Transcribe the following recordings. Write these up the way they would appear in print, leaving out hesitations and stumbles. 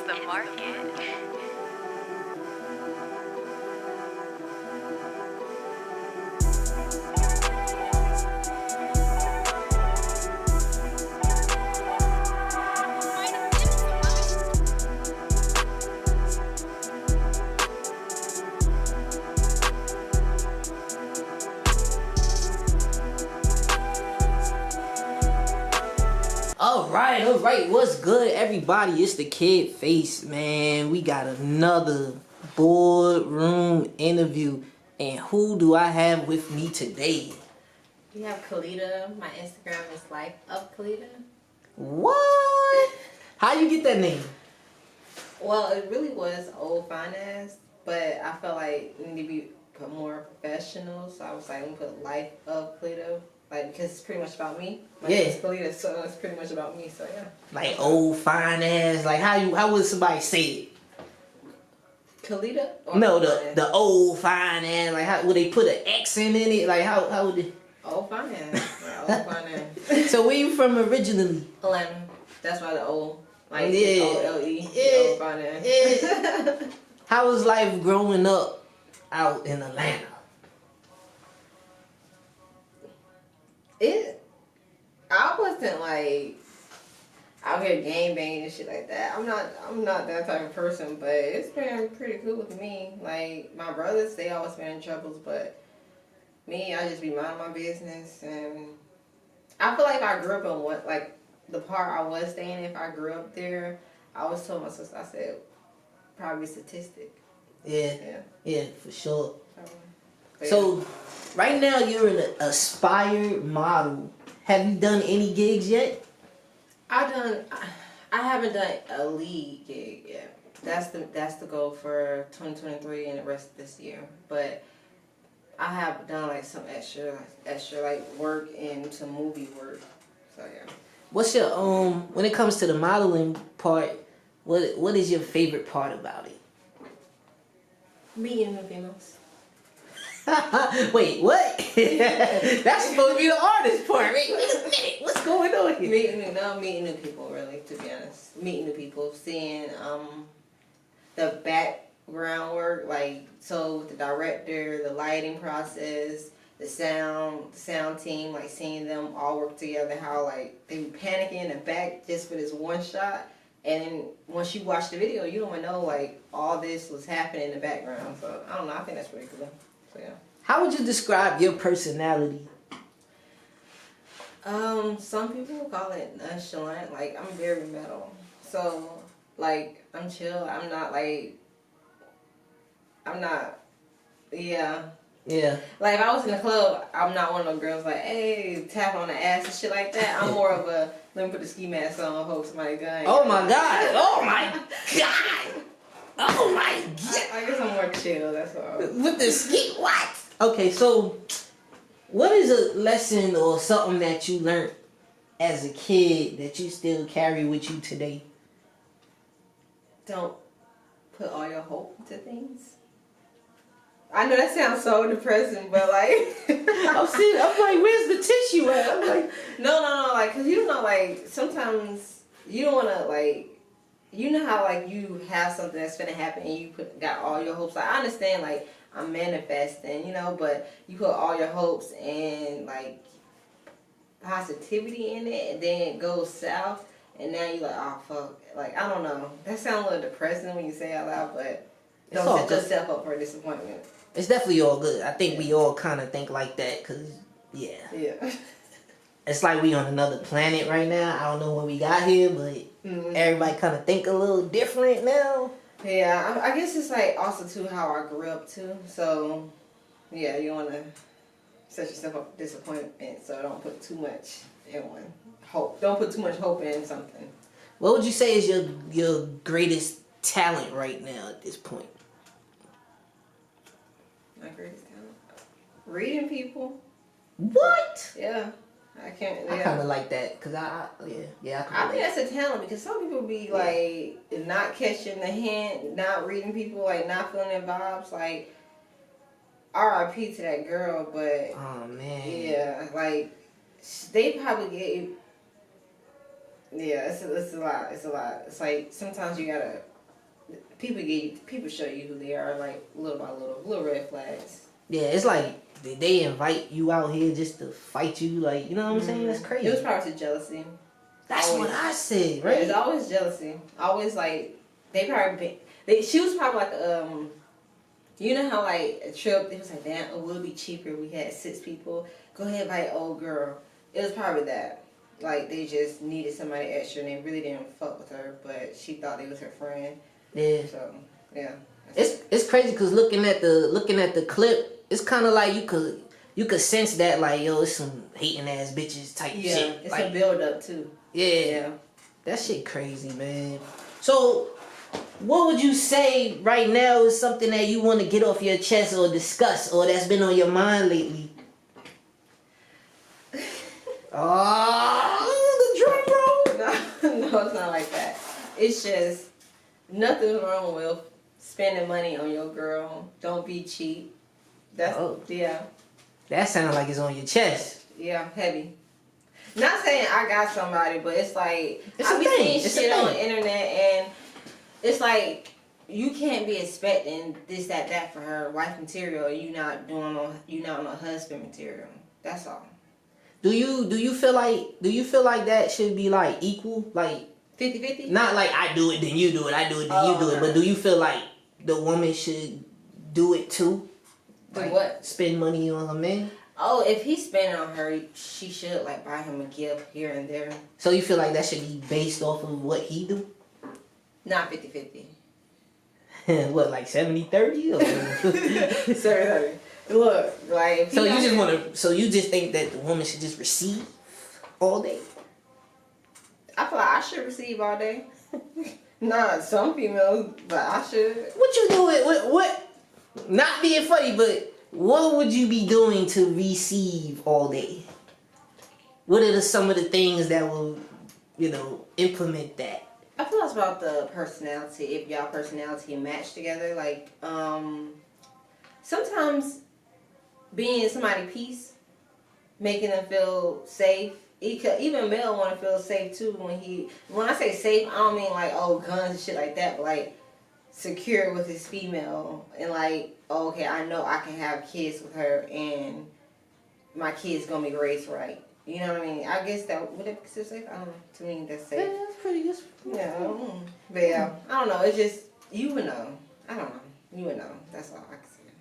the market. All right, what's good, everybody? It's the Kid Face, man. We got another boardroom interview, and who do I have with me today? We have Calida. My Instagram is Life of Calida. What? How you get that name? Well, it really was old finance, but I felt like it needed to be put more professional, so I was like, I'm gonna put Life of Calida. Like, because it's pretty much about me. My name is Calida, so it's pretty much about me, so yeah. Like old finance. Like how would somebody say it? Calida? No, the old finance. Like how would they put an accent in it? Like how would they? Old finance. Old finance. So where you from originally? Atlanta. That's why the old. Like yeah. O-L-E. Yeah. Old finance. Yeah. How was life growing up out in Atlanta? I wasn't like out here gang banging and shit like that. I'm not that type of person, but it's been pretty cool with me. Like my brothers, they always been in troubles, but me, I just be minding my business, and I feel like if I grew up in what like the part I was staying in, if I grew up there, I always told my sister, I said probably statistic. Yeah, for sure. So right now you're an aspired model. Have you done any gigs yet? I haven't done a lead gig yet. That's the goal for 2023 and the rest of this year. But I have done like some extra like work and some movie work. So yeah. What's your when it comes to the modeling part, what is your favorite part about it? Meeting new females. Wait, what? That's supposed to be the artist part. Wait a minute. What's going on here? Meeting new people, really, to be honest. Meeting new people, seeing the background work, like so with the director, the lighting process, the sound team, like seeing them all work together, how like they be panicking in the back just for this one shot. And then once you watch the video, you don't even know like all this was happening in the background. So I don't know, I think that's pretty cool. So yeah. How would you describe your personality? Some people call it nonchalant. Like I'm very mellow. So like I'm chill. I'm not. Yeah. Yeah. Like if I was in the club, I'm not one of those girls like, hey, tap on the ass and shit like that. I'm more of a let me put the ski mask on, hope somebody gun. Oh my god! Oh my god! Oh my god! I guess I'm more chill. That's all. With the ski, what? Okay, so what is a lesson or something that you learned as a kid that you still carry with you today? Don't put all your hope into things. I know that sounds so depressing, but like I'm like, where's the tissue at? I'm like, no, like, cause you don't know, like sometimes you don't wanna like, you know how like you have something that's gonna happen and you got all your hopes. Like I understand, like I'm manifesting, you know, but you put all your hopes and like positivity in it, and then it goes south, and now you're like, oh fuck, like I don't know. That sounds a little depressing when you say it out loud, but don't set yourself up for a disappointment. It's definitely all good. I think we all kind of think like that, cause yeah. It's like we on another planet right now. I don't know when we got here, but everybody kind of think a little different now. Yeah, I guess it's like also too how I grew up too. So yeah, you want to set yourself up for disappointment. So don't put too much in one hope. Don't put too much hope in something. What would you say is your greatest talent right now at this point? My greatest talent? Reading people. What? Yeah. I can't. Yeah. I kind of like that because I think that's a talent because some people be like not catching the hint, not reading people, like not feeling their vibes. Like R.I.P. to that girl, but oh man, yeah, like they probably gave. Yeah, it's a lot. It's a lot. It's like sometimes you gotta people show you who they are, like little by little red flags. Yeah, it's like they invite you out here just to fight you, like, you know what I'm saying? That's crazy. It was probably jealousy. That's always, what I said, right? Yeah, it's always jealousy. Always like they probably she was probably like you know how like a trip it was like, damn, it would be cheaper. We had 6 people. Go ahead, invite old girl. It was probably that. Like they just needed somebody extra and they really didn't fuck with her, but she thought it was her friend. Yeah. So yeah. It's crazy because looking at the clip, it's kind of like you could sense that like, yo, it's some hating ass bitches type shit. Yeah, it's like, a build up too. Yeah. That shit crazy, man. So, what would you say right now is something that you want to get off your chest or discuss or that's been on your mind lately? Oh, the drum roll. No, it's not like that. It's just nothing wrong with spending money on your girl. Don't be cheap. That's yeah. That sounds like it's on your chest. Yeah, heavy. Not saying I got somebody, but it's like I be seeing shit on the internet, and it's like you can't be expecting this, that for her wife material. You not on a husband material. That's all. Do you feel like that should be like equal, like 50-50? Not like I do it then you do it, I do it then you do it, but do you feel like the woman should do it too? Do what? Spend money on her man? Oh, if he's spending on her, she should like buy him a gift here and there. So you feel like that should be based off of what he do? Not 50-50. What, like 70-30? 70-30. Look, like so you just think that the woman should just receive all day? I feel like I should receive all day. Not some females, but I should. What you doing? What? Not being funny, but what would you be doing to receive all day? What are some of the things that will, implement that? I feel it's about the personality. If y'all personality match together, like sometimes being somebody's peace, making them feel safe. Even male want to feel safe too. When I say safe, I don't mean like guns and shit like that, but like secure with his female and like okay, I know I can have kids with her and my kids gonna be raised right. You know what I mean? I guess that would it be considered safe? I don't know. To me, that's safe. Yeah, that's pretty good. Yeah, but yeah, I don't know. It's just you would know. I don't know. You would know. That's all I can say.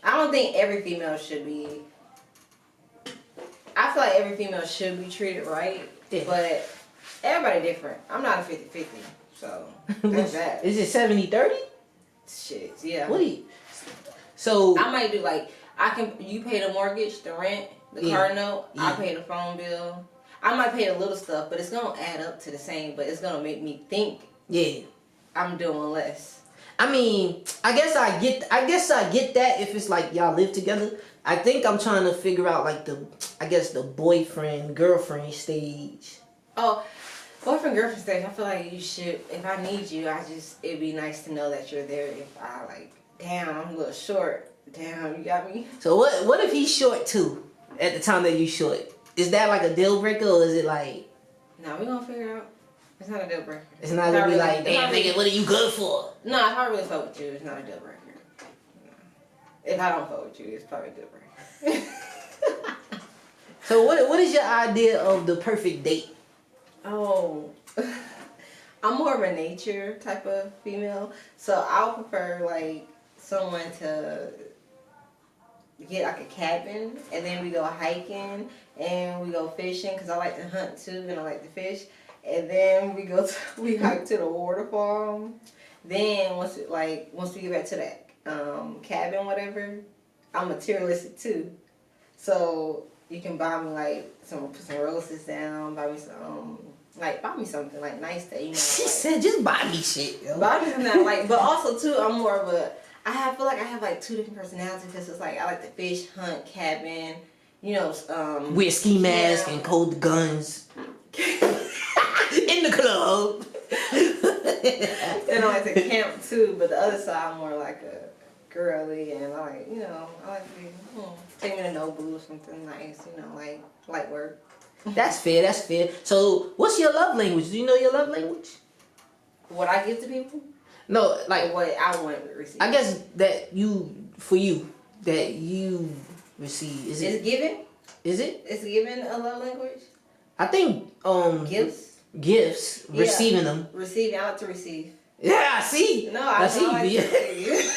I don't think every female should be. I feel like every female should be treated right, but everybody different. I'm not a 50-50, so that's that. Is it 70-30? Shit, yeah. What do you? So I might do like you pay the mortgage, the rent, the car note. I pay the phone bill. I might pay a little stuff, but it's gonna add up to the same. But it's gonna make me think. Yeah, I'm doing less. I mean, I guess I get that if it's like y'all live together. I think I'm trying to figure out like the boyfriend girlfriend stage. Oh, boyfriend girlfriend stage. I feel like you should. If I need you, it'd be nice to know that you're there. If I like, damn, I'm a little short. Damn, you got me. So what if he's short too? At the time that you short, is that like a deal breaker or is it like? No, we gonna figure out. It's not a deal breaker. It's not gonna be like, damn nigga, what are you good for? No, if I really fuck with you, it's not a deal breaker. No. If I don't fuck with you, it's probably a deal breaker. So what is your idea of the perfect date? Oh, I'm more of a nature type of female, so I'll prefer like someone to get like a cabin and then we go hiking and we go fishing because I like to hunt too and I like to fish. And then we hike to the waterfall. Then once we get back to that cabin, whatever, I'm materialistic too. So you can buy me like put some roses down, buy me something like nice that She said just buy me shit. Yo. Buy me something like, but also too, I'm more of a. I feel like I have like 2 different personalities because it's like I like to fish, hunt, cabin, wear ski mask and hold guns. In the club. And I like to camp too, but the other side I'm more like a girly and I like to take me to Nobu or something nice, like light work. That's fair. So what's your love language? Do you know your love language? What I give to people? No, like what I want to receive. I guess that for you that you receive is it given? Is it? It's given a love language. I think gifts receiving them. Receiving. I like to receive. Yeah, see. No, I like to receive.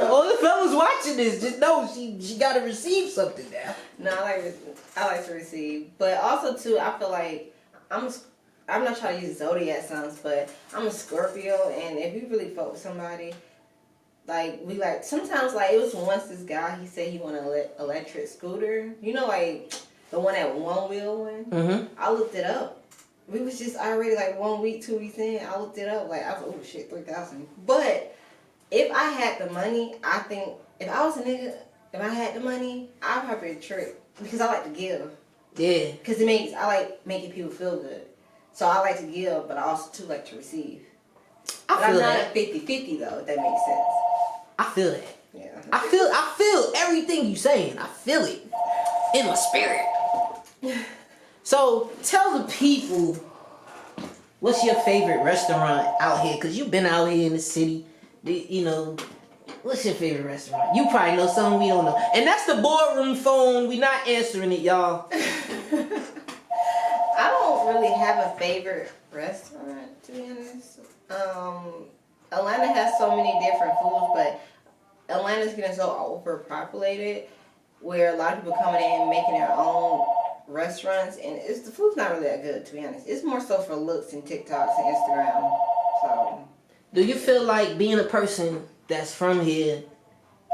All the fellas watching this just know she got to receive something now. No, I like to receive, but also too, I feel like I'm not trying to use zodiac signs, but I'm a Scorpio, and if you really fuck with somebody, like sometimes like it was once this guy, he said he wanted an electric scooter, you know, like the one that one wheel one. Mm-hmm. I looked it up. We was just already like 1 week, 2 weeks in. I looked it up, like I was like, oh shit, 3,000. But if I had the money, I think if I was a nigga, if I had the money, I'd probably trick because I like to give. Yeah. Because I like making people feel good. So I like to give, but I also too like to receive. But I'm not a 50-50 though, if that makes sense. I feel that. Yeah. I feel everything you saying. I feel it in my spirit. So tell the people, what's your favorite restaurant out here? Because you've been out here in the city. You know, what's your favorite restaurant? You probably know something we don't know. And that's the boardroom phone. We not answering it, y'all. I don't really have a favorite restaurant, to be honest. Atlanta has so many different foods, but Atlanta's getting so overpopulated where a lot of people coming in and making their own restaurants, and the food's not really that good, to be honest. It's more so for looks and TikToks and Instagram. So, do you feel like being a person that's from here?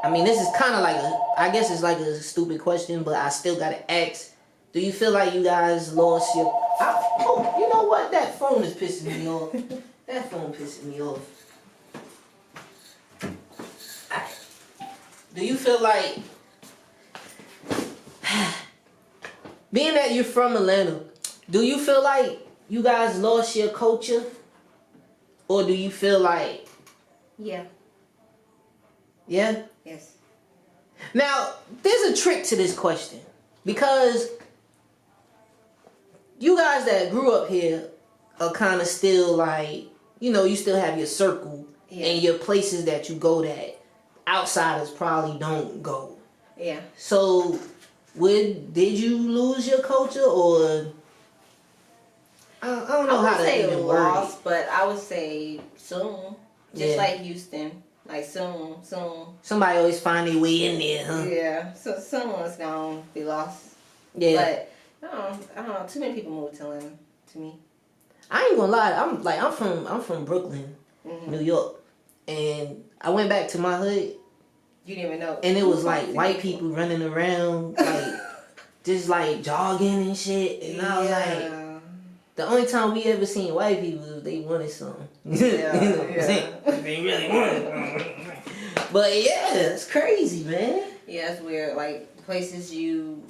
I mean, this is kind of like I guess it's like a stupid question, but I still gotta ask. Do you feel like you guys lost your... Oh, you know what? That phone is pissing me off. That phone pissing me off. Do you feel like... Being that you're from Atlanta, do you feel like you guys lost your culture? Or do you feel like... Yeah. Yeah? Yes. Now, there's a trick to this question. Because... you guys that grew up here are kind of still like, you know, you still have your circle and your places that you go that outsiders probably don't go. Yeah. So, did you lose your culture or... I don't know how to even word it. But I would say soon. Just like Houston. Like soon. Somebody always find their way in there, huh? Yeah. So someone's gonna be lost. Yeah. But I don't know. Too many people moved to Atlanta. To me, I ain't gonna lie. I'm from Brooklyn, New York, and I went back to my hood. You didn't even know. And it was like white people running around, like just like jogging and shit. And I was like, the only time we ever seen white people was they wanted something. Yeah, you know what I'm saying? They really wanted something. But yeah, it's crazy, man. Yeah, it's weird. Like places you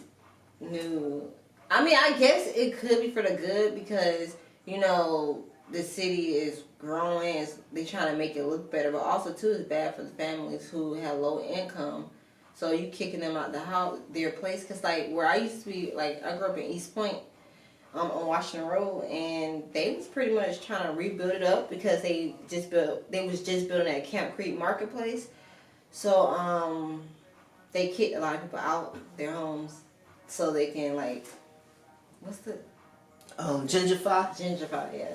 knew. I mean, I guess it could be for the good because, you know, the city is growing. They're trying to make it look better. But also, too, it's bad for the families who have low income. So you kicking them out the house, their place. Because, like, where I used to be, like, I grew up in East Point on Washington Road. And they was pretty much trying to rebuild it up because they was just building that Camp Creek Marketplace. So, they kicked a lot of people out their homes so they can, like... What's the... gentrify? Gentrify, yeah.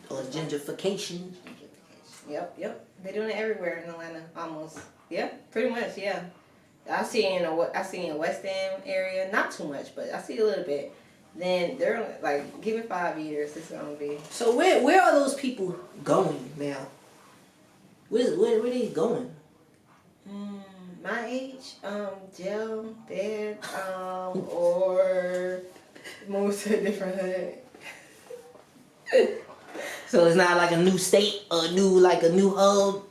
Or gentrification. Yep. They're doing it everywhere in Atlanta, almost. Yeah, pretty much, yeah. I see in West End area, not too much, but I see a little bit. Then they're like, give it 5 years, it's gonna be... So where are those people going now? Where are they going? My age, jail, bed, or... move to a different hood. So it's not like a new state or a new hub?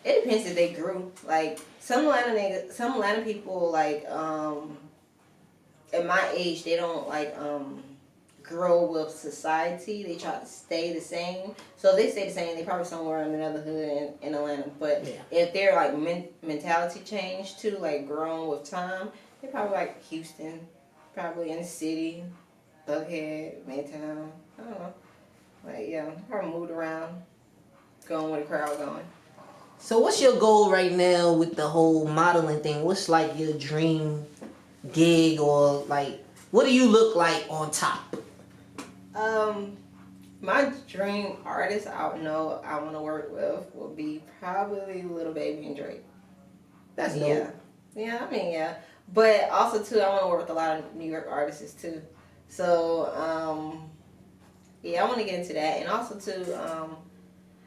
It depends if they grew. Like some Atlanta people like at my age they don't like grow with society. They try to stay the same. So if they stay the same, they probably somewhere in another hood in Atlanta. But if they're like mentality change too, like grown with time, they probably like Houston. Probably in the city, Buckhead, Midtown. I don't know. Like, yeah, I moved around, going where the crowd going. So what's your goal right now with the whole modeling thing? What's like your dream gig, or like what do you look like on top? My dream artist I want to work with will be probably Little Baby and Drake. That's dope. Yeah, I mean, yeah. But also, too, I want to work with a lot of New York artists, too. So, yeah, I want to get into that. And also, too, I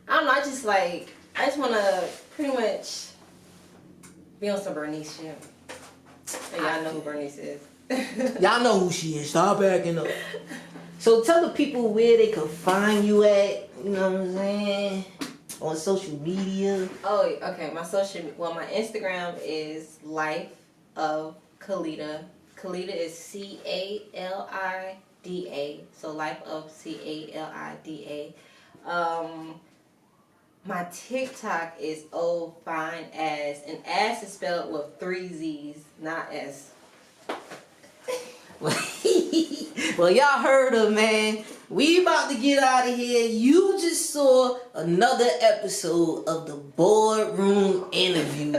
don't know, I just want to pretty much be on some Bernice shit. And y'all know who Bernice is. Y'all know who she is. Stop backing up. So tell the people where they can find you at, you know what I'm saying, on social media. Oh, okay. My Instagram is Life of Calida. Calida is Calida. So Life of Calida. My TikTok is Old Fine Ass, and ass is spelled with 3 Z's, not S. Well, y'all heard her, man. We about to get out of here. You just saw another episode of the Boardroom interview.